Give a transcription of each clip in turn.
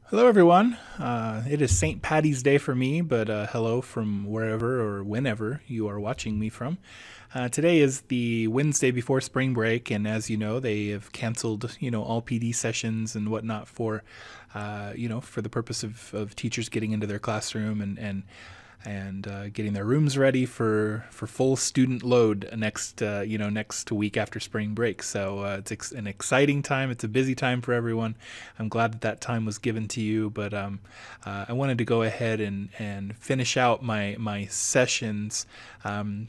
Hello, everyone. It is St. Patty's Day for me, but hello from wherever or whenever you are watching me from. Today is the Wednesday before spring break, and as you know, they have canceled, all PD sessions and whatnot for the purpose of teachers getting into their classroom and getting their rooms ready for full student load next week after spring break. So an exciting time. It's a busy time for everyone. I'm glad that time was given to you, but I wanted to go ahead and finish out my sessions.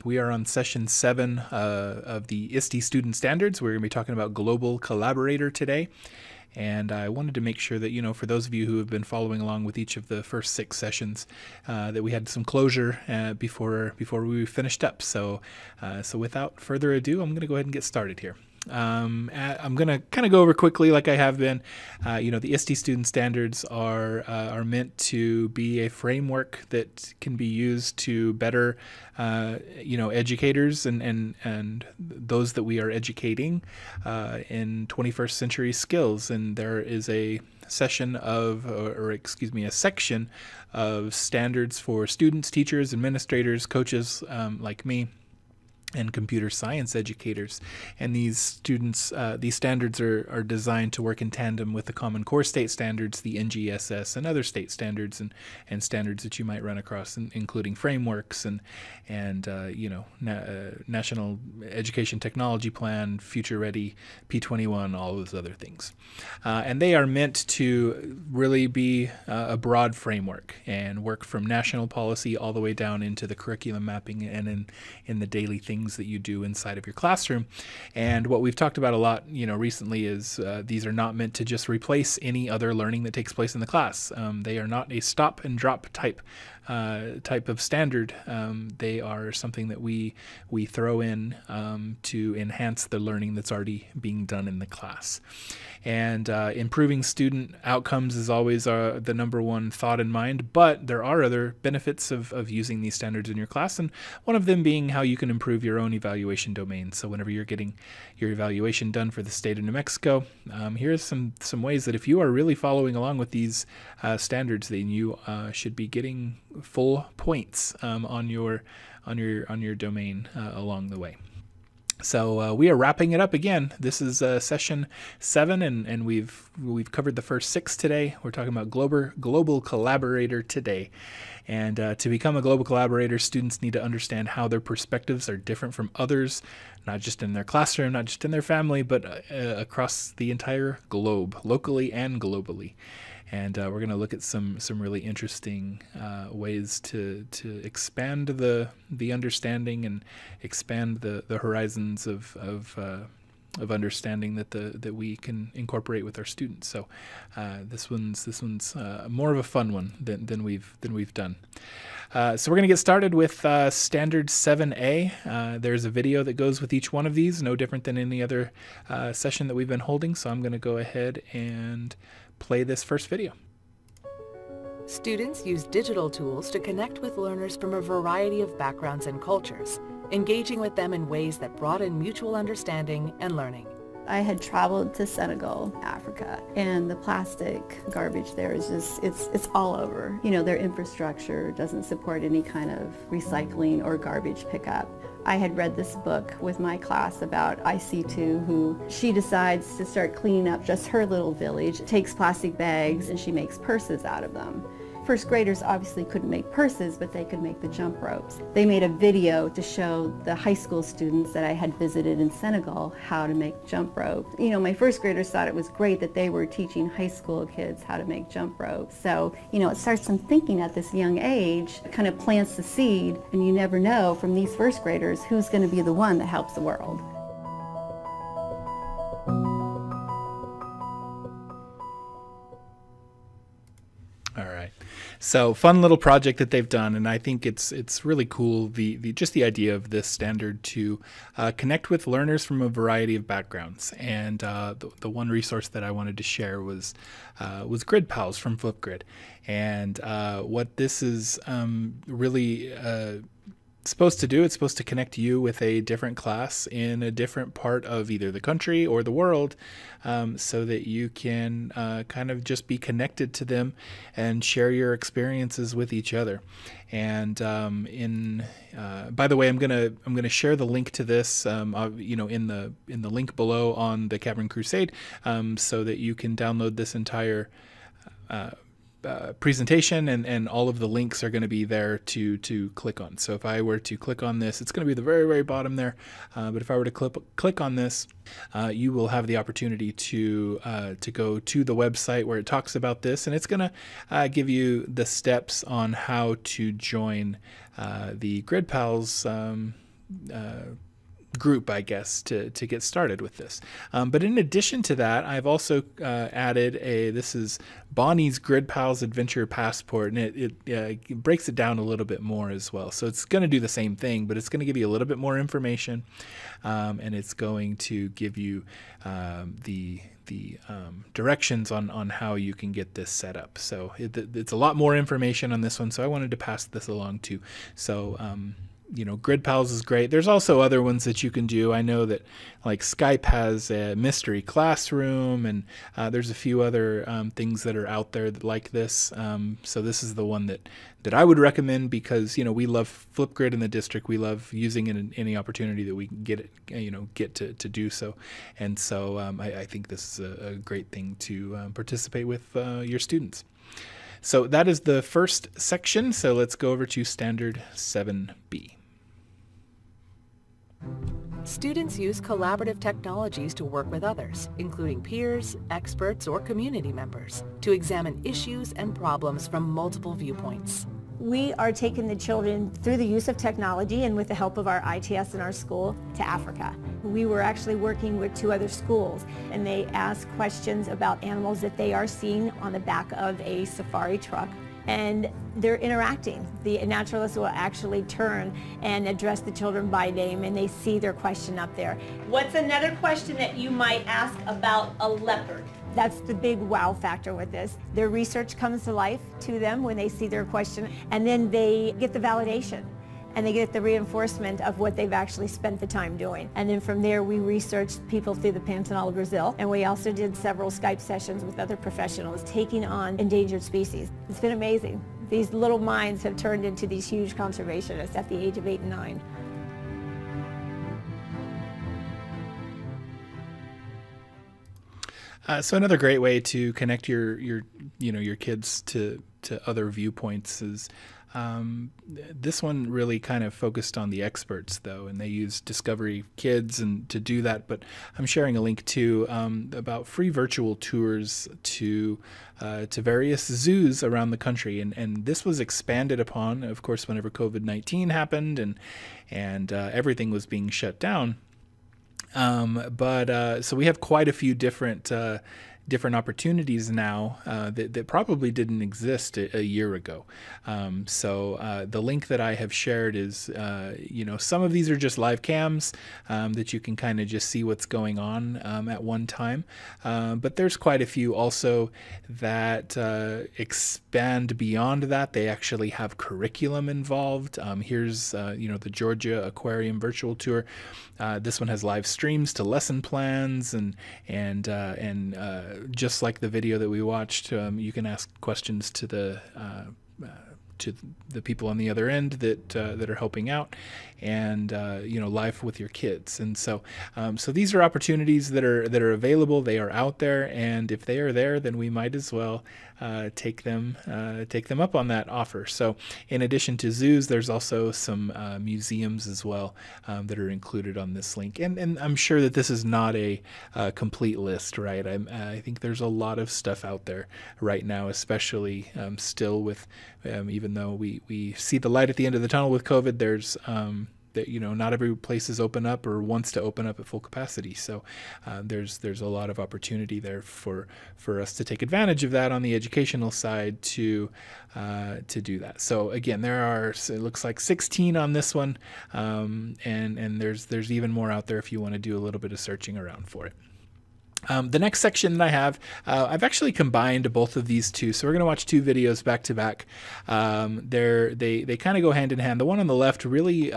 We are on session 7 of the ISTE student standards. We're going to be talking about Global Collaborator today. And I wanted to make sure that, for those of you who have been following along with each of the first 6 sessions, that we had some closure before we finished up. So without further ado, I'm going to go ahead and get started here. I'm going to kind of go over quickly, like I have been. The ISTE student standards are meant to be a framework that can be used to better, educators and those that we are educating in 21st century skills. And there is a section a section of standards for students, teachers, administrators, coaches like me, and computer science educators. And these standards are designed to work in tandem with the Common Core State Standards, the NGSS, and other state standards and standards that you might run across, including frameworks and National Education Technology Plan, Future Ready, P21, all those other things. And they are meant to really be a broad framework and work from national policy all the way down into the curriculum mapping and in the daily things that you do inside of your classroom. And what we've talked about a lot, recently is these are not meant to just replace any other learning that takes place in the class. They are not a stop and drop type of standard. They are something that we throw in to enhance the learning that's already being done in the class. And improving student outcomes is always the number one thought in mind, but there are other benefits of using these standards in your class, and one of them being how you can improve your own evaluation domain. So whenever you're getting your evaluation done for the state of New Mexico, here's some ways that if you are really following along with these standards, then you should be getting full points on your domain along the way. So we are wrapping it up again. This is session 7, and we've covered the first 6 today. We're talking about global collaborator today. And to become a global collaborator, students need to understand how their perspectives are different from others, not just in their classroom, not just in their family, but across the entire globe, locally and globally. And we're going to look at some really interesting ways to expand the understanding and expand the horizons of understanding that we can incorporate with our students. So this one's more of a fun one than we've done. So we're going to get started with Standard 7A. There's a video that goes with each one of these, no different than any other session that we've been holding. So I'm going to go ahead and play this first video. Students use digital tools to connect with learners from a variety of backgrounds and cultures, engaging with them in ways that broaden mutual understanding and learning. I had traveled to Senegal, Africa, and the plastic garbage there is just, it's all over. Their infrastructure doesn't support any kind of recycling or garbage pickup. I had read this book with my class about IC2, who she decides to start cleaning up just her little village, takes plastic bags, and she makes purses out of them. First graders obviously couldn't make purses, but they could make the jump ropes. They made a video to show the high school students that I had visited in Senegal how to make jump ropes. My first graders thought it was great that they were teaching high school kids how to make jump ropes. So, it starts them thinking at this young age, it kind of plants the seed, and you never know from these first graders who's going to be the one that helps the world. All right. So fun little project that they've done, and I think it's really cool, just the idea of this standard to connect with learners from a variety of backgrounds. And the one resource that I wanted to share was Grid Pals from Flipgrid. And what this is really supposed to do. It's supposed to connect you with a different class in a different part of either the country or the world, so that you can kind of just be connected to them and share your experiences with each other. And by the way, I'm gonna share the link to this, in the link below on the Cavern Crusade, so that you can download this entire presentation, and all of the links are going to be there to click on. So if I were to click on this, it's going to be the very, very bottom there. But if I were to click on this, you will have the opportunity to go to the website where it talks about this, and it's going to give you the steps on how to join the Grid Pals group, I guess, to get started with this. But in addition to that, I've also added this is Bonnie's Grid Pals Adventure Passport, and it breaks it down a little bit more as well. So it's going to do the same thing, but it's going to give you a little bit more information, and it's going to give you the directions on how you can get this set up. So it's a lot more information on this one, so I wanted to pass this along too. So Grid Pals is great. There's also other ones that you can do. I know that like Skype has a mystery classroom, and there's a few other things that are out there like this. So this is the one that I would recommend, because we love Flipgrid in the district. We love using it in any opportunity that we can get to do so. And so I think this is a great thing to participate with your students. So that is the first section. So let's go over to Standard 7B. Students use collaborative technologies to work with others, including peers, experts, or community members, to examine issues and problems from multiple viewpoints. We are taking the children through the use of technology and with the help of our ITS in our school to Africa. We were actually working with 2 other schools, and they asked questions about animals that they are seeing on the back of a safari truck, and they're interacting. The naturalist will actually turn and address the children by name, and they see their question up there. What's another question that you might ask about a leopard? That's the big wow factor with this. Their research comes to life to them when they see their question, and then they get the validation, and they get the reinforcement of what they've actually spent the time doing. And then from there, we researched people through the Pantanal of Brazil, and we also did several Skype sessions with other professionals taking on endangered species. It's been amazing. These little minds have turned into these huge conservationists at the age of 8 and 9. So another great way to connect your kids to other viewpoints is this one really kind of focused on the experts, though, and they use Discovery Kids and to do that. But I'm sharing a link to about free virtual tours to various zoos around the country, and this was expanded upon, of course, whenever COVID-19 happened and everything was being shut down. So we have quite a few different opportunities now that probably didn't exist a year ago. So the link that I have shared is, some of these are just live cams that you can kind of just see what's going on at one time. But there's quite a few also that expand beyond that. They actually have curriculum involved. Here's, the Georgia Aquarium virtual tour. This one has live streams to lesson plans and just like the video that we watched, you can ask questions to the people on the other end that are helping out, and live with your kids. And so these are opportunities that are available. They are out there, and if they are there, then we might as well take them up on that offer. So in addition to zoos, there's also some museums as well that are included on this link. And I'm sure that this is not a complete list, right? I think there's a lot of stuff out there right now, especially still with even though we see the light at the end of the tunnel with COVID, there's that not every place is open up or wants to open up at full capacity. So there's a lot of opportunity there for us to take advantage of that on the educational side to do that. So again, there are, it looks like 16 on this one, and there's even more out there if you want to do a little bit of searching around for it. The next section that I have, I've actually combined both of these two. So we're going to watch two videos back to back. They kind of go hand in hand. The one on the left really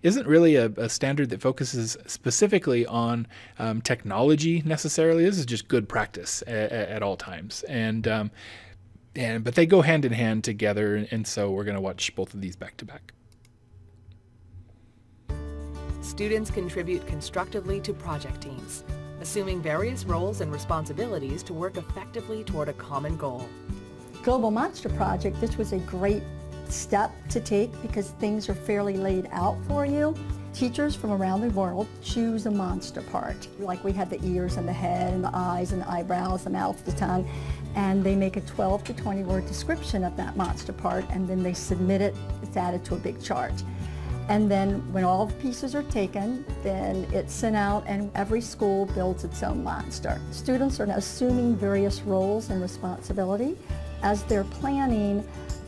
isn't really a standard that focuses specifically on technology necessarily. This is just good practice at all times. But they go hand in hand together. And so we're going to watch both of these back to back. Students contribute constructively to project teams, assuming various roles and responsibilities to work effectively toward a common goal. Global Monster Project, this was a great step to take because things are fairly laid out for you. Teachers from around the world choose a monster part. Like we had the ears and the head and the eyes and the eyebrows, the mouth, the tongue, and they make a 12 to 20 word description of that monster part, and then they submit it. It's added to a big chart. And then when all the pieces are taken, then it's sent out and every school builds its own monster. Students are assuming various roles and responsibility. As they're planning,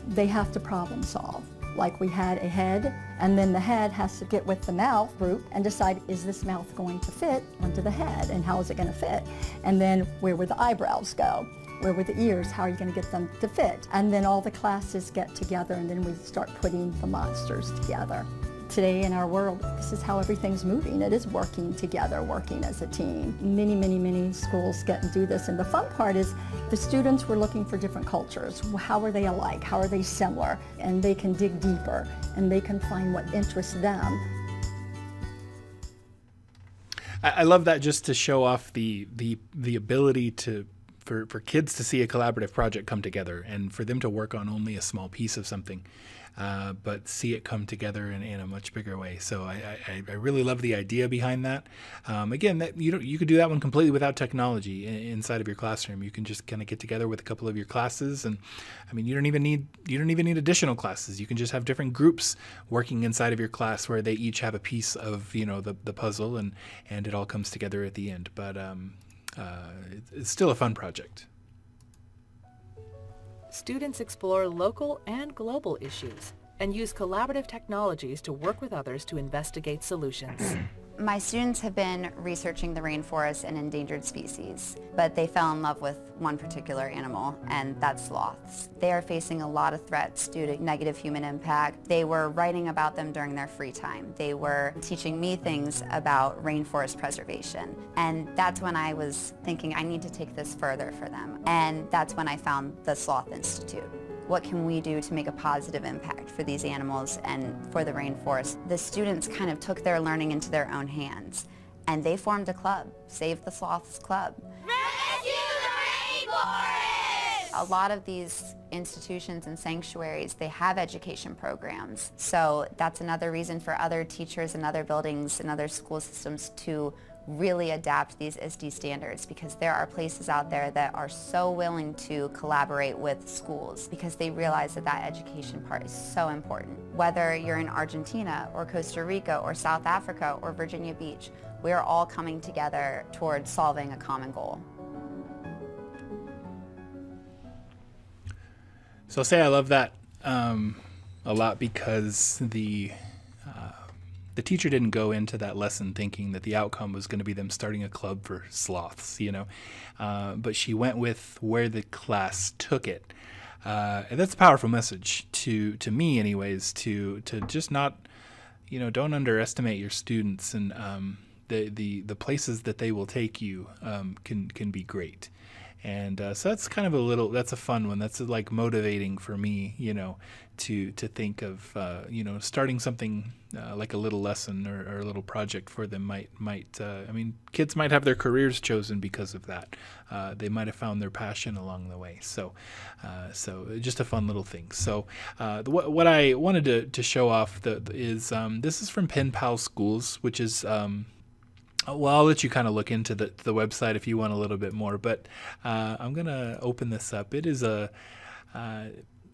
they have to problem solve. Like we had a head, and then the head has to get with the mouth group and decide, is this mouth going to fit onto the head, and how is it going to fit? And then where would the eyebrows go? Where were the ears? How are you going to get them to fit? And then all the classes get together, and then we start putting the monsters together. Today in our world, this is how everything's moving. It is working together, working as a team. Many, many, many schools get and do this. And the fun part is the students were looking for different cultures. How are they alike? How are they similar? And they can dig deeper and they can find what interests them. I love that, just to show off the ability for kids to see a collaborative project come together and for them to work on only a small piece of something. But see it come together in a much bigger way. So I really love the idea behind that. Again, that you could do that one completely without technology inside of your classroom. You can just kind of get together with a couple of your classes, and I mean, you don't even need additional classes. You can just have different groups working inside of your class where they each have a piece of the puzzle, and it all comes together at the end. But it's still a fun project. Students explore local and global issues and use collaborative technologies to work with others to investigate solutions. My students have been researching the rainforest and endangered species, but they fell in love with one particular animal, and that's sloths. They are facing a lot of threats due to negative human impact. They were writing about them during their free time. They were teaching me things about rainforest preservation, and that's when I was thinking I need to take this further for them, and that's when I found the Sloth Institute. What can we do to make a positive impact for these animals and for the rainforest? The students kind of took their learning into their own hands, and they formed a club, Save the Sloths Club. Rescue the rainforest! A lot of these institutions and sanctuaries, they have education programs. So that's another reason for other teachers and other buildings and other school systems to really adapt these ISTE standards, because there are places out there that are so willing to collaborate with schools because they realize that education part is so important. Whether you're in Argentina or Costa Rica or South Africa or Virginia Beach, we are all coming together towards solving a common goal. So I'll say I love that a lot, because the teacher didn't go into that lesson thinking that the outcome was going to be them starting a club for sloths, but she went with where the class took it. And that's a powerful message to me anyways, to just not, don't underestimate your students, and the places that they will take you can be great. And so that's kind of that's a fun one. That's like motivating for me, to think of, starting something like a little lesson or a little project for them kids might have their careers chosen because of that. They might have found their passion along the way. So just a fun little thing. So what I wanted to show off is this is from Pen Pal Schools, which is well, I'll let you kind of look into the website if you want a little bit more, but I'm going to open this up. It is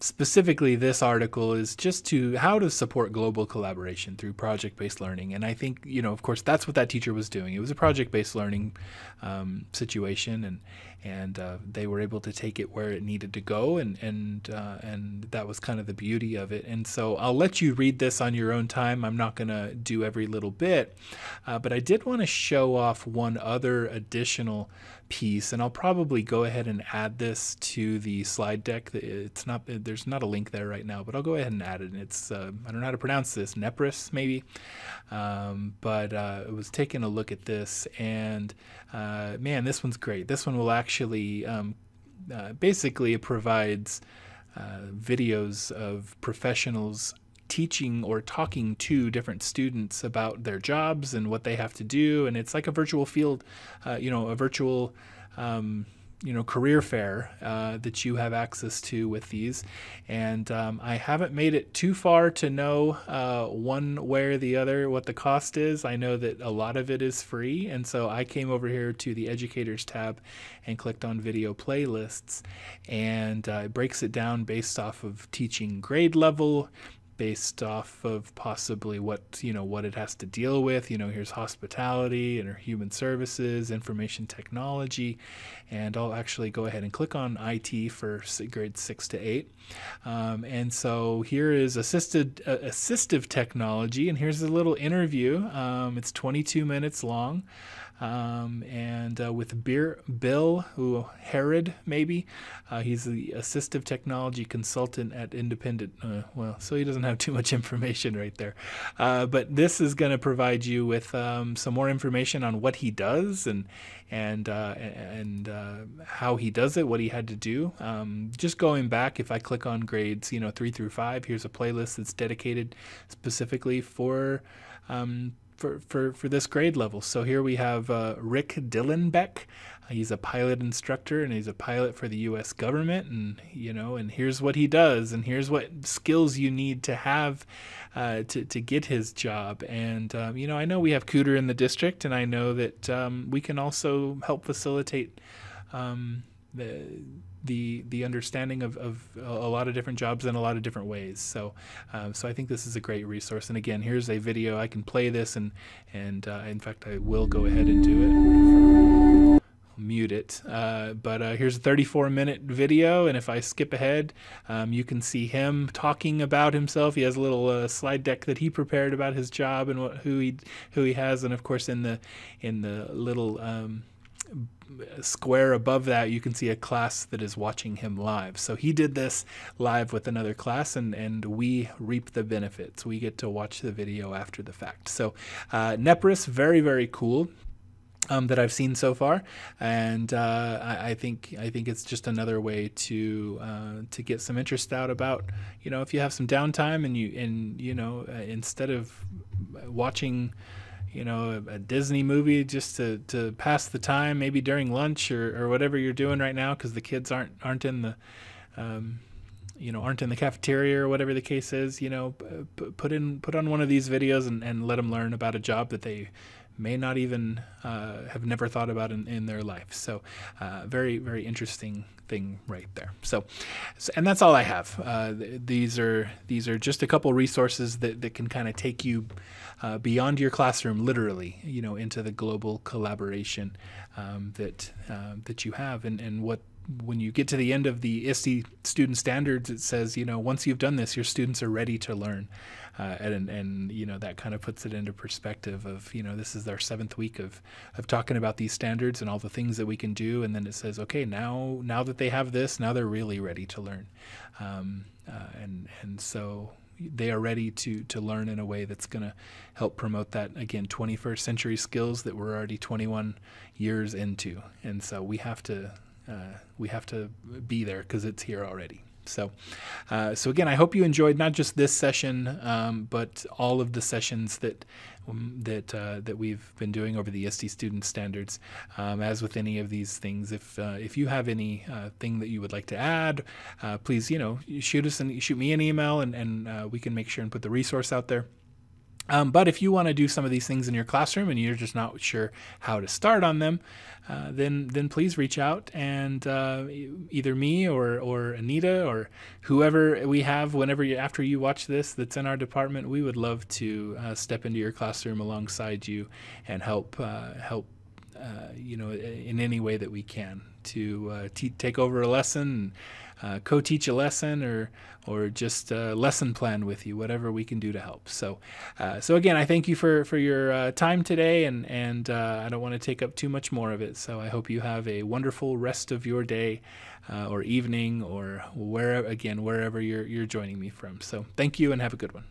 specifically, this article is just to how to support global collaboration through project-based learning. And I think, of course, that's what that teacher was doing. It was a project-based learning situation, and they were able to take it where it needed to go, and that was kind of the beauty of it. And so I'll let you read this on your own time. I'm not going to do every little bit, but I did want to show off one other additional piece, and I'll probably go ahead and add this to the slide deck. There's not a link there right now, but I'll go ahead and add it. And it's I don't know how to pronounce this, Nepris maybe, but I was taking a look at this, and man, this one's great. This one will actually basically it provides videos of professionals teaching or talking to different students about their jobs and what they have to do, and it's like a virtual field, a virtual career fair that you have access to with these. And I haven't made it too far to know one way or the other what the cost is. I know that a lot of it is free, and so I came over here to the Educators tab and clicked on Video Playlists, and it breaks it down based off of teaching grade level, based off of possibly what it has to deal with. Here's hospitality and human services, information technology, and I'll actually go ahead and click on IT for grades 6 to 8. And so here is assistive technology, and here's a little interview. It's 22 minutes long. And with Bill Herod, maybe. He's the assistive technology consultant at Independent. So he doesn't have too much information right there. But this is going to provide you with some more information on what he does and how he does it, what he had to do. Just going back, if I click on grades 3 through 5, here's a playlist that's dedicated specifically for this grade level. So here we have Rick Dillenbeck. He's a pilot instructor, and he's a pilot for the U.S. government, and and here's what he does, and here's what skills you need to have to get his job. And I know we have Cooter in the district, and I know that we can also help facilitate the understanding of a lot of different jobs in a lot of different ways. So I think this is a great resource. And again, here's a video. I can play this, and in fact, I will go ahead and do it. Mute it. But here's a 34-minute video, and if I skip ahead, you can see him talking about himself. He has a little slide deck that he prepared about his job and who he has, and of course in the little square above that, you can see a class that is watching him live. So he did this live with another class, and we reap the benefits. We get to watch the video after the fact. So Nepris, very, very cool. That I've seen so far, and I think it's just another way to get some interest out about if you have some downtime and instead of watching a Disney movie just to pass the time, maybe during lunch or whatever you're doing right now, because the kids aren't in the aren't in the cafeteria or whatever the case is. Put on one of these videos and let them learn about a job that they may not even have never thought about in their life. So very, very interesting thing right there. So and that's all I have. These are just a couple resources that can kind of take you beyond your classroom, literally, into the global collaboration that you have, and what. When you get to the end of the ISTE student standards, it says, once you've done this, your students are ready to learn. And that kind of puts it into perspective of, this is our 7th week of talking about these standards and all the things that we can do. And then it says, okay, now that they have this, now they're really ready to learn. And so they are ready to learn in a way that's going to help promote that, again, 21st century skills that we're already 21 years into. And so we have to be there because it's here already. So again, I hope you enjoyed not just this session, but all of the sessions that we've been doing over the ISTE student standards. As with any of these things, if you have any thing that you would like to add, please shoot me an email, and we can make sure and put the resource out there. But if you want to do some of these things in your classroom and you're just not sure how to start on them, then please reach out, and either me or Anita or whoever we have, after you watch this that's in our department, we would love to step into your classroom alongside you and help in any way that we can to take over a lesson, co-teach a lesson, or just lesson plan with you, whatever we can do to help. So again, I thank you for your time today, and I don't want to take up too much more of it. So I hope you have a wonderful rest of your day or evening, or wherever you're joining me from. So thank you, and have a good one.